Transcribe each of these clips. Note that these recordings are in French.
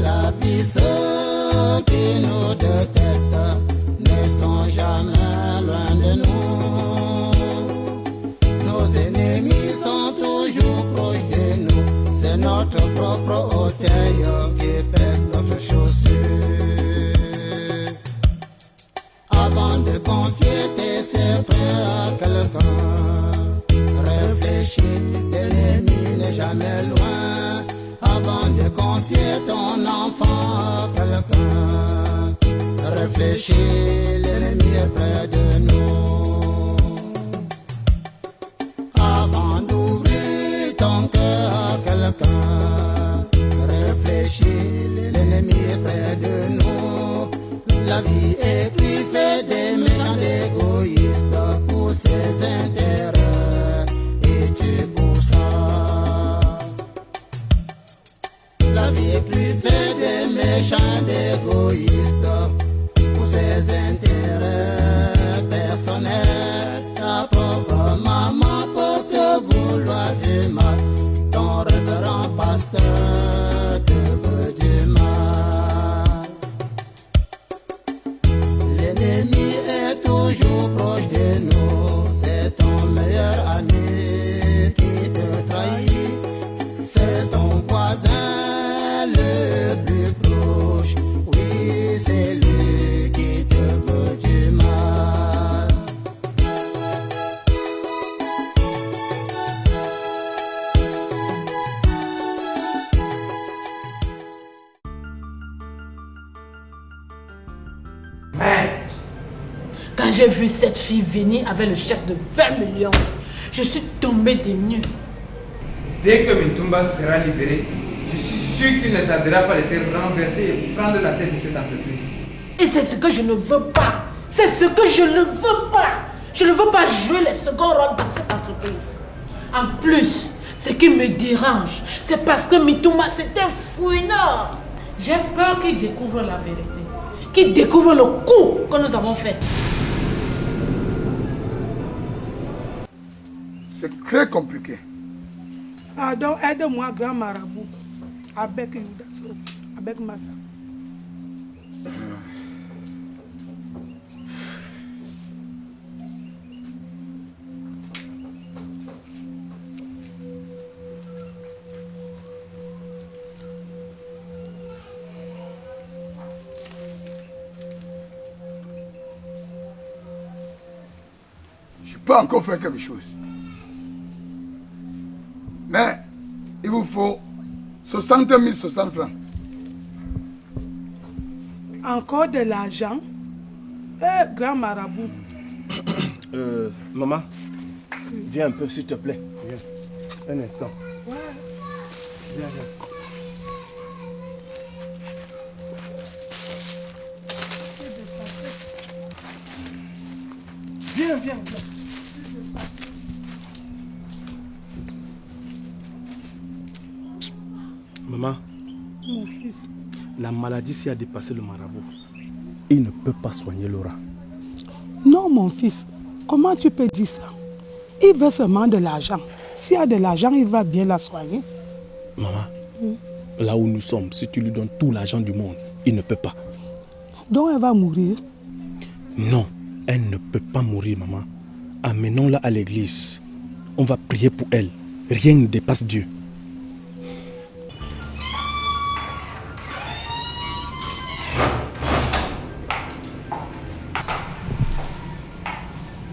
la vie, ceux qui nous détestent ne sont jamais loin de nous. Nos ennemis sont toujours proches de nous. C'est notre propre orteil qui pèse notre chaussure. Avant de confier tes secrets à quelqu'un, réfléchis, l'ennemi n'est jamais loin. Avant de confier ton enfant à quelqu'un, réfléchis, l'ennemi est près de nous. Avant d'ouvrir ton cœur à quelqu'un, réfléchis, l'ennemi est près de nous. La vie est plus faite des méchants égoïstes pour ses intérêts, et tu pour ça. La vie est plus faite des méchants égoïstes pour ses intérêts personnels. Ta propre maman peut te vouloir du mal, ton révérend pasteur te veut du mal. L'ennemi est toujours proche de nous, c'est ton meilleur ami qui te trahit, c'est ton voisin le plus proche, oui c'est lui qui te veut du mal. Maître, quand j'ai vu cette fille venir avec le chèque de 20 millions, je suis tombée des nues. Dès que Mintumba sera libéré, je suis sûr qu'il ne tardera pas de te renverser et prendre la tête de cette entreprise. Et c'est ce que je ne veux pas. C'est ce que je ne veux pas. Je ne veux pas jouer les seconds rôles dans cette entreprise. En plus, ce qui me dérange, c'est parce que Mituma, c'est un fouineur. J'ai peur qu'il découvre la vérité. Qu'il découvre le coup que nous avons fait. C'est très compliqué. Pardon, aide-moi, grand marabout, avec Yudaso, avec Massa. Je peux encore faire quelque chose. Mais il vous faut 60 000 60 francs. Encore de l'argent? Eh, grand marabout. Maman, viens un peu s'il te plaît. Viens. Un instant. Ouais. Viens, viens. Viens, viens, viens. Maman, Mon fils. la maladie s'y a dépassé le marabout. Il ne peut pas soigner Laura. Non, mon fils. Comment tu peux dire ça? Il veut seulement de l'argent. S'il y a de l'argent, il va bien la soigner. Maman, là où nous sommes, si tu lui donnes tout l'argent du monde, il ne peut pas. Donc elle va mourir. Non, elle ne peut pas mourir, maman. Amenons-la à l'église. On va prier pour elle. Rien ne dépasse Dieu.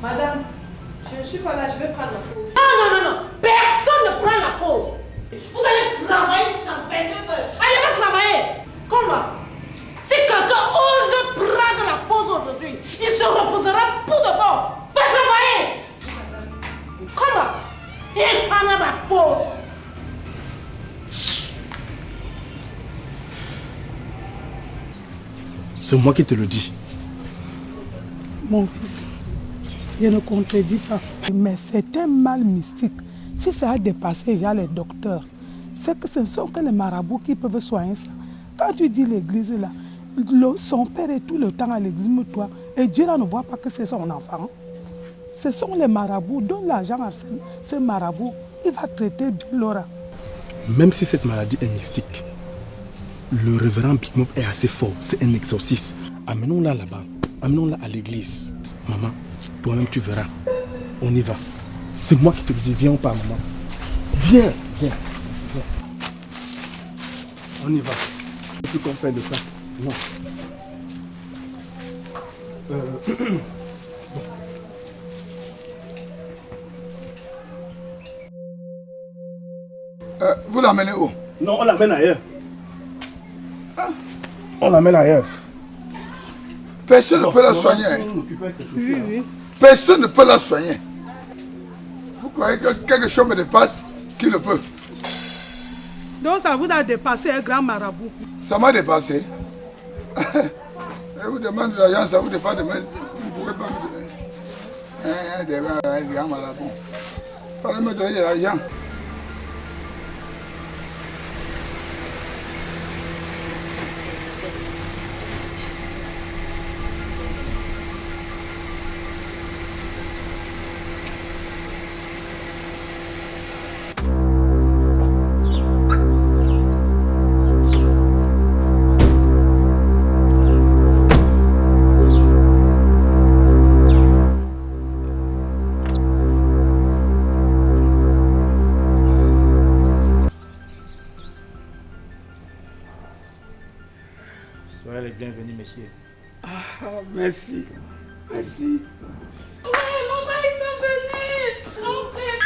Madame, je ne suis pas là, je vais prendre la pause. Non, non, non, non. Personne ne prend la pause. Vous allez travailler jusqu'à 22 heures. Allez, va travailler. Comment? Si quelqu'un ose prendre la pause aujourd'hui, il se reposera pour de bon. Va travailler. Comment? Il prendra ma pause. C'est moi qui te le dis. Mon fils, je ne contredis pas. Mais c'est un mal mystique. Si ça a dépassé déjà les docteurs, c'est que ce ne sont que les marabouts qui peuvent soigner ça. Quand tu dis l'église là, son père est tout le temps à l'église, mais toi, et Dieu là ne voit pas que c'est son enfant. Ce sont les marabouts, donne l'argent à ces marabouts, il va traiter bien Laura. Même si cette maladie est mystique, Le révérend Big Mob est assez fort. C'est un exorciste. Amenons-la là-bas. Amenons-la à l'église. Maman, toi-même tu verras. On y va. C'est moi qui te le dis. Viens ou pas, maman. Viens, viens. On y va. Il faut qu'on fait de ça. Non. Vous l'amenez où? Non, on l'amène ailleurs. On l'amène ailleurs. Personne ne peut la soigner. Oui. Personne ne peut la soigner. Vous croyez que quelque chose me dépasse? Qui le peut? Donc ça vous a dépassé un grand marabout. Ça m'a dépassé. Je vous demande de l'argent, ça vous dépasse de même. Vous ne pouvez pas me donner un grand marabout. Il fallait me donner de l'argent. Soyez les bienvenus, messieurs. Merci. Merci. Maman, ils sont venus. Entrez.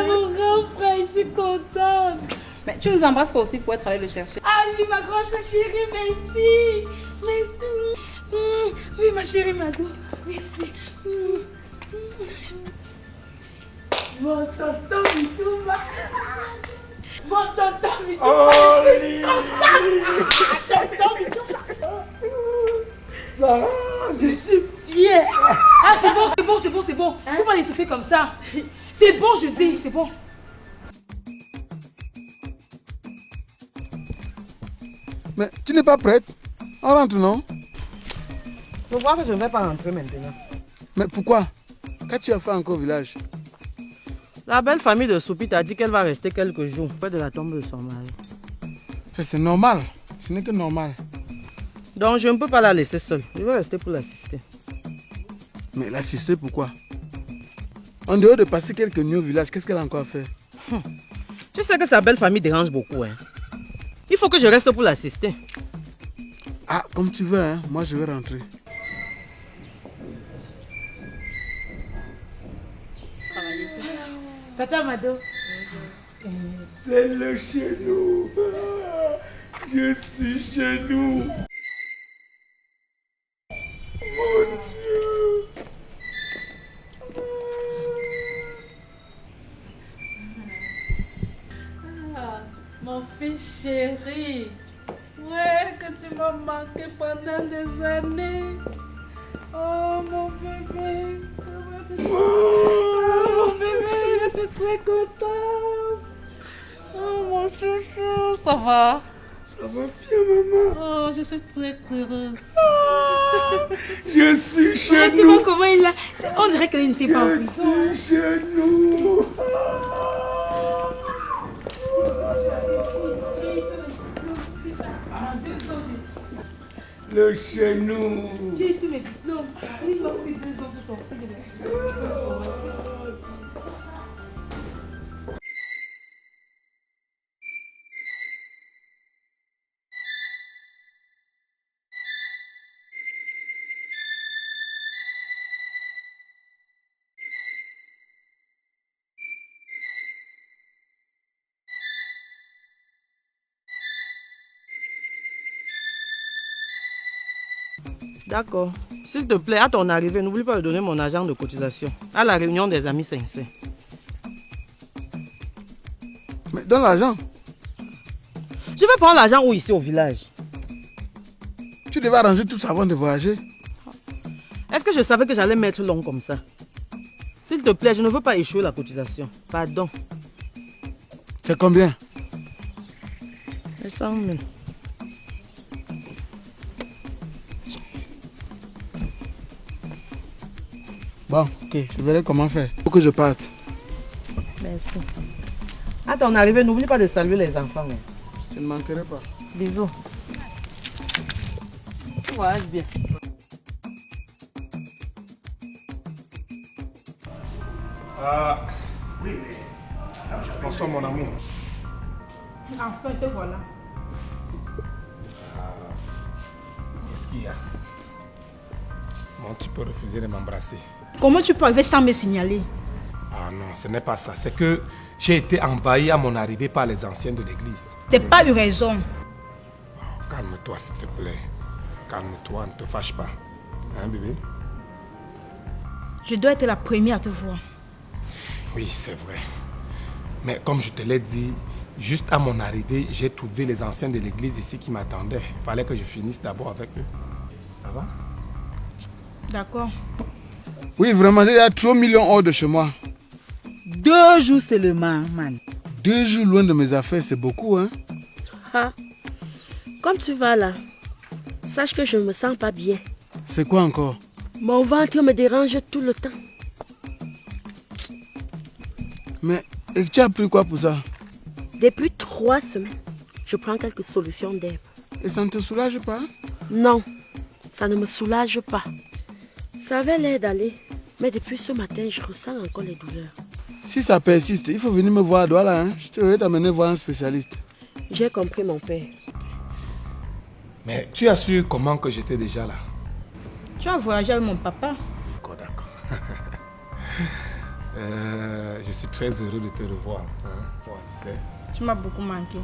Mon grand frère, je suis contente. Mais tu nous embrasses pas aussi pour être allé le chercher. Ah oui, ma grande chérie, merci. Merci. Oui, ma chérie Mado, merci. Mon tonton Mitouma. Mon tonton Mitouma. Oh, Tonton Mitouma. Je suis fière. Ah, c'est bon. Faut pas l'étouffer comme ça. C'est bon, je dis, c'est bon. Mais tu n'es pas prête? On rentre, non? Je vois que je ne vais pas rentrer maintenant. Mais pourquoi? Qu'as-tu fait encore au village? La belle famille de Soupit a dit qu'elle va rester quelques jours près de la tombe de son mari. C'est normal. Ce n'est que normal. Donc je ne peux pas la laisser seule. Je vais rester pour l'assister. Mais l'assister, pourquoi? En dehors de passer quelques nuits au village, qu'est-ce qu'elle a encore fait? Tu sais que sa belle famille dérange beaucoup. Hein? Il faut que je reste pour l'assister. Ah, comme tu veux, hein. Moi je vais rentrer. Tata Mado. C'est le chez nous. Je suis chez nous. Mon fils chéri. Ouais, que tu m'as manqué pendant des années. Oh mon bébé. Oh mon bébé, je suis très contente. Oh mon chouchou, ça va? Ça va bien, maman. Oh, je suis très heureuse. Je suis chez Tu vois comment il a. On dirait qu'il n'était pas en prison. Je suis chez nous. Le chez nous. J'ai tous mes diplômes. Il m'a fait 2 ans de sortir de l'école. D'accord. S'il te plaît, à ton arrivée, n'oublie pas de donner mon argent de cotisation à la réunion des amis sincères. Mais donne l'argent. Je vais prendre l'argent où ici au village. Tu devais arranger tout ça avant de voyager. Est-ce que je savais que j'allais mettre long comme ça? S'il te plaît, je ne veux pas échouer la cotisation. Pardon. C'est combien? 100 000. Bon, ok, je verrai comment faire. Faut que je parte. Merci. À ton arrivée, n'oublie pas de saluer les enfants. Hein. Je ne manquerai pas. Bisous. Voyage bien. Oui, bonsoir mon amour. Enfin, te voilà. Qu'est-ce qu'il y a? Bon, tu peux refuser de m'embrasser. Comment tu peux arriver sans me signaler? Ah non, ce n'est pas ça. C'est que j'ai été envahi à mon arrivée par les anciens de l'église. C'est pas une raison. Calme-toi, s'il te plaît. Calme-toi, ne te fâche pas. Hein, bébé? Je dois être la première à te voir. Oui, c'est vrai. Mais comme je te l'ai dit, juste à mon arrivée, j'ai trouvé les anciens de l'église ici qui m'attendaient. Il fallait que je finisse d'abord avec eux. Ça va? D'accord. Oui, vraiment, il y a 3 millions hors de chez moi. 2 jours seulement, man. 2 jours loin de mes affaires, c'est beaucoup, hein? Ah, comme tu vas là, sache que je ne me sens pas bien. C'est quoi encore? Mon ventre me dérange tout le temps. Mais, et tu as pris quoi pour ça? Depuis 3 semaines, je prends quelques solutions d'herbe. Et ça ne te soulage pas? Non, ça ne me soulage pas. Ça avait l'air d'aller, mais depuis ce matin, je ressens encore les douleurs. Si ça persiste, il faut venir me voir à Douala, hein? Je te vais t'amener voir un spécialiste. J'ai compris, mon père. Mais tu as su comment que j'étais déjà là? Tu as voyagé avec mon papa? D'accord, d'accord. Je suis très heureux de te revoir. Hein? Ouais, tu sais. Tu m'as beaucoup manqué.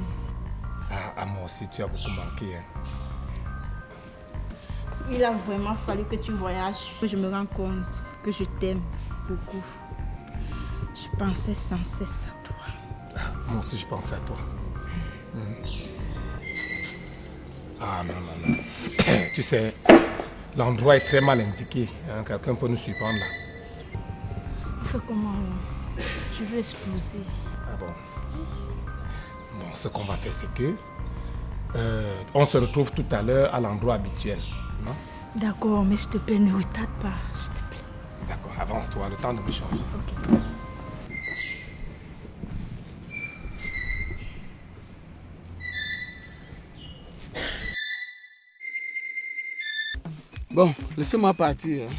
Ah, moi aussi, tu as beaucoup manqué. Hein? Il a vraiment fallu que tu voyages, que je me rende compte que je t'aime beaucoup. Je pensais sans cesse à toi. Ah, moi aussi, je pensais à toi. Ah non, non, non. Tu sais, l'endroit est très mal indiqué. Hein? Quelqu'un peut nous surprendre là. On fait comment là? Je veux exploser. Ah bon? Bon, ce qu'on va faire, c'est que on se retrouve tout à l'heure à l'endroit habituel. Non? D'accord, mais s'il te plaît, ne retarde pas, s'il te plaît. D'accord, avance-toi, le temps de me changer. Ok. Bon, laissez-moi partir.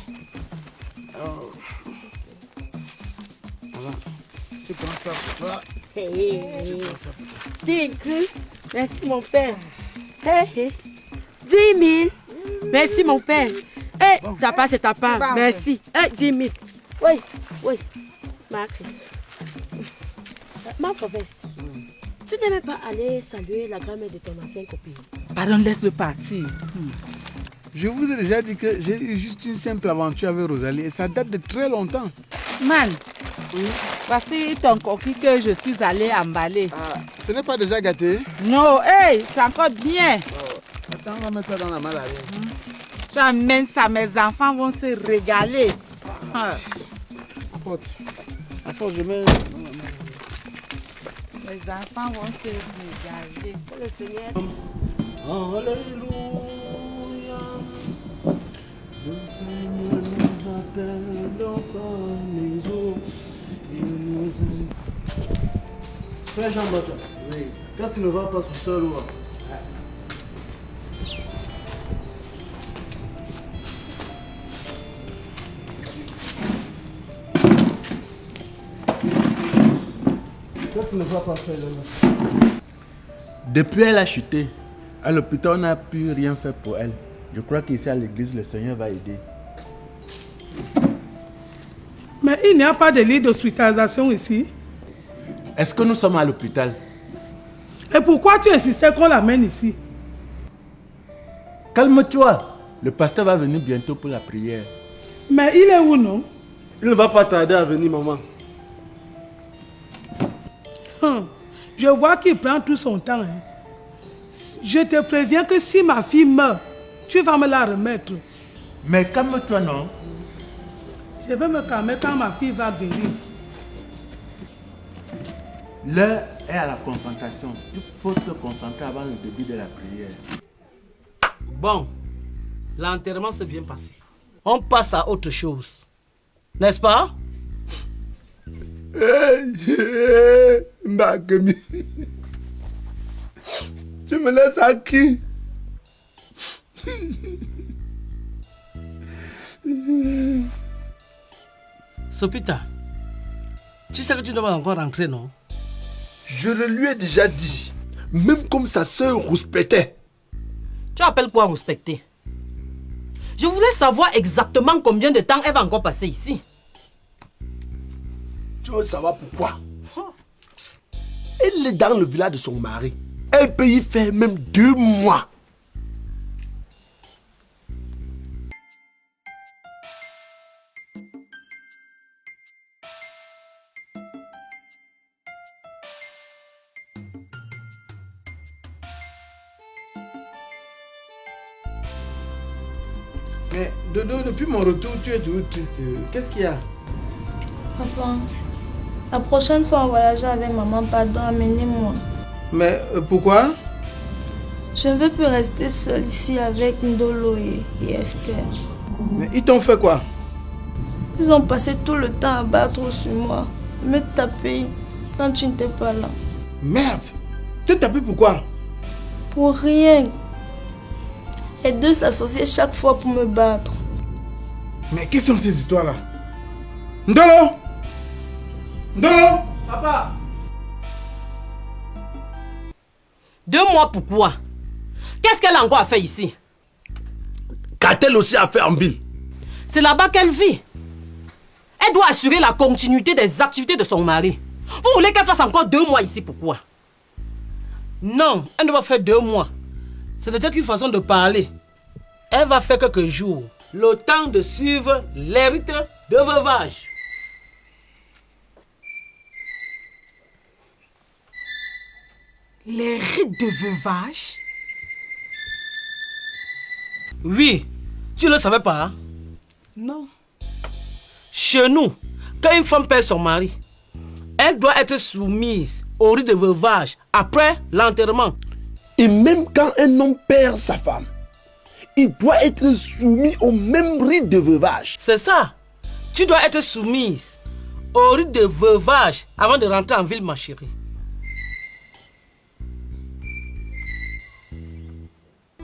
Voilà. Tu prends ça pour toi. Tu prends ça pour toi. Dis, merci, mon père. 10 000. Merci, mon père. Ta part, c'est ta part. Merci. 10 000. Oui, oui. Marcus. Ma province. Tu n'aimais pas aller saluer la grand-mère de ton ancienne copine? Pardon, laisse-le partir. Je vous ai déjà dit que j'ai eu juste une simple aventure avec Rosalie et ça date de très longtemps. Man, voici ton coquille que je suis allée emballer. Ah, ce n'est pas déjà gâté? Non, hey, c'est encore bien. Oh, attends, on va mettre ça dans la malle arrière. Tu amènes ça, mes enfants vont se régaler. Apporte. Apporte, je mets... Mes enfants vont se régaler. Le Seigneur. Alléluia. Le Seigneur nous appelle dans sa maison. Il nous aime. Frère Jean-Baptiste, oui. Quand tu ne vas pas tout seul, ou quand tu ne vas pas faire le... Depuis elle a chuté, à l'hôpital on n'a pu rien faire pour elle. Je crois qu'ici à l'église, le Seigneur va aider. Mais il n'y a pas de lit d'hospitalisation ici. Est-ce que nous sommes à l'hôpital? Et pourquoi tu insistais qu'on l'amène ici? Calme-toi. Le pasteur va venir bientôt pour la prière. Mais il est où, non? Il ne va pas tarder à venir, maman. Je vois qu'il prend tout son temps. Hein. Je te préviens que si ma fille meurt, tu vas me la remettre. Mais calme-toi, non? Je vais me calmer quand ma fille va guérir. L'heure est à la concentration. Il faut te concentrer avant le début de la prière. Bon, l'enterrement s'est bien passé. On passe à autre chose. N'est-ce pas? Mbakemi. Tu me laisses à qui? Sopita, tu sais que tu ne dois pas encore rentrer, non? Je le lui ai déjà dit. Même comme sa sœur rouspétait. Tu appelles quoi respecter? Je voulais savoir exactement combien de temps elle va encore passer ici. Tu veux savoir pourquoi? Elle est dans le village de son mari. Elle peut y faire même 2 mois. Mais Dodo, depuis mon retour, tu es toujours triste. Qu'est-ce qu'il y a? Papa, la prochaine fois on voyagera avec maman, pardon, amenez-moi. Mais pourquoi? Je ne veux plus rester seule ici avec Ndolo et Esther. Mais ils t'ont fait quoi? Ils ont passé tout le temps à battre sur moi, me taper quand tu n'étais pas là. Merde! Tu t'es tapé pourquoi? Pour rien. Les deux s'associaient chaque fois pour me battre. Mais quelles sont ces histoires-là? Ndolo! Ndolo! Papa! 2 mois pourquoi? Qu'est-ce qu'elle a encore à faire ici? Qu'a-t-elle aussi à faire en ville? C'est là-bas qu'elle vit. Elle doit assurer la continuité des activités de son mari. Vous voulez qu'elle fasse encore 2 mois ici, pourquoi? Non, elle ne va pas faire 2 mois. Ce n'était qu'une façon de parler. Elle va faire quelques jours. Le temps de suivre les rites de veuvage. Les rites de veuvage? Oui, tu ne le savais pas, hein? Non. Chez nous, quand une femme perd son mari, elle doit être soumise au rite de veuvage après l'enterrement. Et même quand un homme perd sa femme, il doit être soumis au même rite de veuvage. C'est ça. Tu dois être soumise au rite de veuvage avant de rentrer en ville, ma chérie.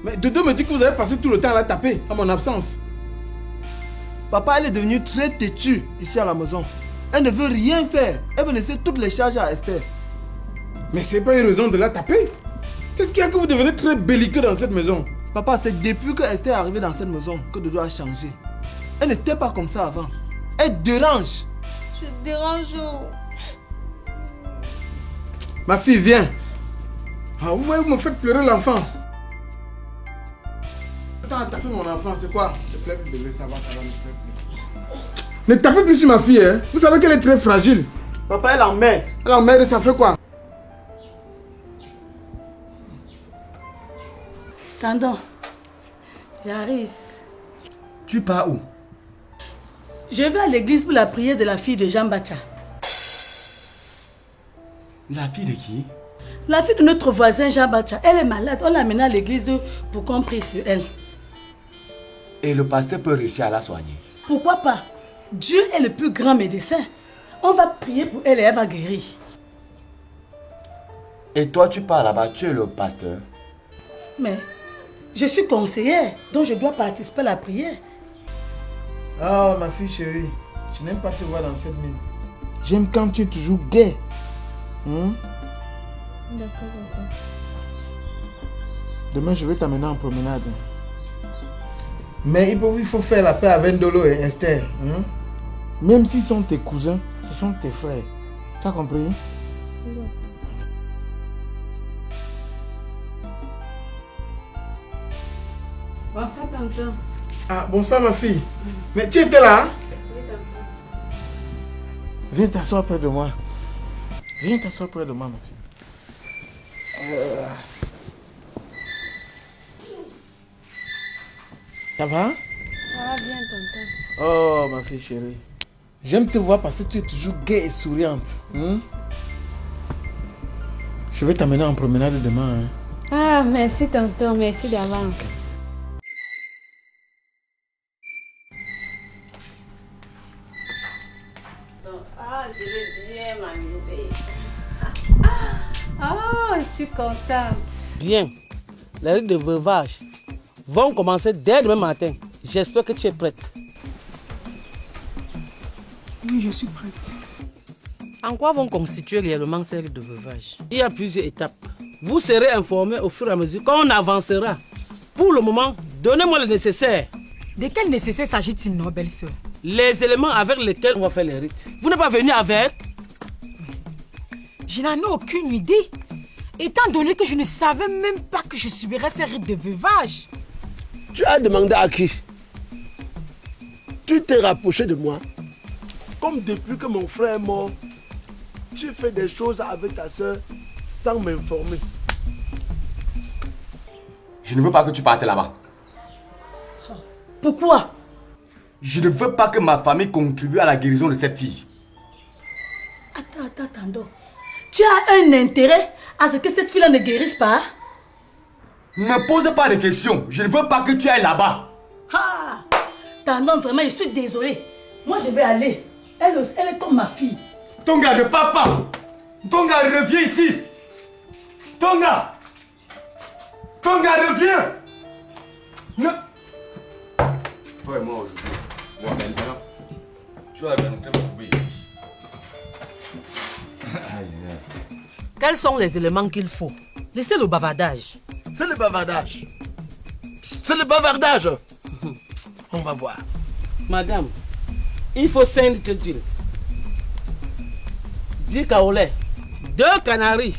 Mais Dodo me dit que vous avez passé tout le temps à la taper, à mon absence. Papa, elle est devenue très têtue ici à la maison. Elle ne veut rien faire. Elle veut laisser toutes les charges à Esther. Mais c'est pas une raison de la taper. Qu'est-ce qu'il y a que vous devenez très belliqueux dans cette maison? Papa, c'est depuis que Esther est arrivée dans cette maison que Dodo a changé. Elle n'était pas comme ça avant. Elle dérange. Je dérange. Ma fille, viens. Ah, vous voyez, vous me faites pleurer l'enfant. Attends, taper mon enfant, c'est quoi? S'il te plaît, bébé, ça va, ne te plaît plus. Ne tapez plus sur ma fille, hein. Vous savez qu'elle est très fragile. Papa, elle emmerde. Elle emmerde, ça fait quoi? Tandon, j'arrive. Tu pars où? Je vais à l'église pour la prière de la fille de Jean Bacha. La fille de qui? La fille de notre voisin Jean Bacha. Elle est malade. On l'a amenée à l'église pour qu'on prie sur elle. Et le pasteur peut réussir à la soigner? Pourquoi pas? Dieu est le plus grand médecin. On va prier pour elle et elle va guérir. Et toi, tu pars là-bas, tu es le pasteur? Mais je suis conseillère, donc je dois participer à la prière. Ah, ma fille chérie, je n'aime pas te voir dans cette mine. J'aime quand tu es toujours gaie. D'accord, papa. Demain, je vais t'amener en promenade. Mais il faut faire la paix avec Ndolo et Esther. Même s'ils sont tes cousins, ce sont tes frères. Tu as compris? Bonsoir, tonton. Ah, bonsoir ma fille. Mais tu étais là, hein? Oui, tonton. Viens t'asseoir près de moi. Viens t'asseoir près de moi, ma fille. Ça va? Ça va bien, tonton. Oh, ma fille chérie. J'aime te voir parce que tu es toujours gaie et souriante. Je vais t'amener en promenade demain. Ah, merci, tonton. Merci d'avance. Viens m'amuser. Oh, je suis contente. Bien. Les rites de veuvage vont commencer dès demain matin. J'espère que tu es prête. Oui, je suis prête. En quoi vont constituer réellement ces rites de veuvage? Il y a plusieurs étapes. Vous serez informés au fur et à mesure qu'on avancera. Pour le moment, donnez-moi le nécessaire. De quel nécessaire s'agit-il, non, belle-sœur? Les éléments avec lesquels on va faire les rites. Vous n'êtes pas venu avec? Je n'en ai aucune idée. Étant donné que je ne savais même pas que je subirais ces rites de veuvage. Tu as demandé à qui? Tu t'es rapproché de moi. Comme depuis que mon frère est mort, tu fais des choses avec ta soeur sans m'informer. Je ne veux pas que tu partes là-bas. Pourquoi? Je ne veux pas que ma famille contribue à la guérison de cette fille. Attends, donc. Tu as un intérêt à ce que cette fille-là ne guérisse pas? Ne me pose pas de questions. Je ne veux pas que tu ailles là-bas. Ah! Tandon, vraiment, je suis désolée. Moi, je vais aller. Elle est comme ma fille. Tonga, ne pars pas. Tonga, reviens ici. Tonga. Tonga, reviens. Ne... Toi et moi aujourd'hui. Moi maintenant. Tu vas me trouver ici. Quels sont les éléments qu'il faut? Laissez le bavardage. C'est le bavardage. C'est le bavardage. On va voir. Madame, il faut 5 litres d'huile, 10 kaolais, 2 canaris,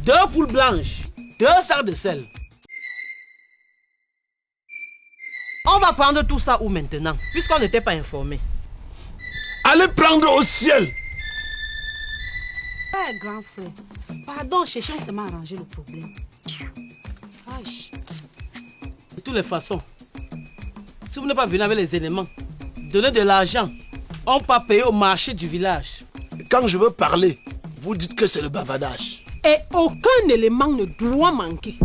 2 poules blanches, 2 sacs de sel. On va prendre tout ça où maintenant, puisqu'on n'était pas informé? Allez prendre au ciel. Eh, grand frère, pardon, cherchons seulement à arranger le problème. De toutes les façons, si vous n'êtes pas venu avec les éléments, donnez de l'argent. On peut payer au marché du village. Quand je veux parler, vous dites que c'est le bavardage. Et aucun élément ne doit manquer.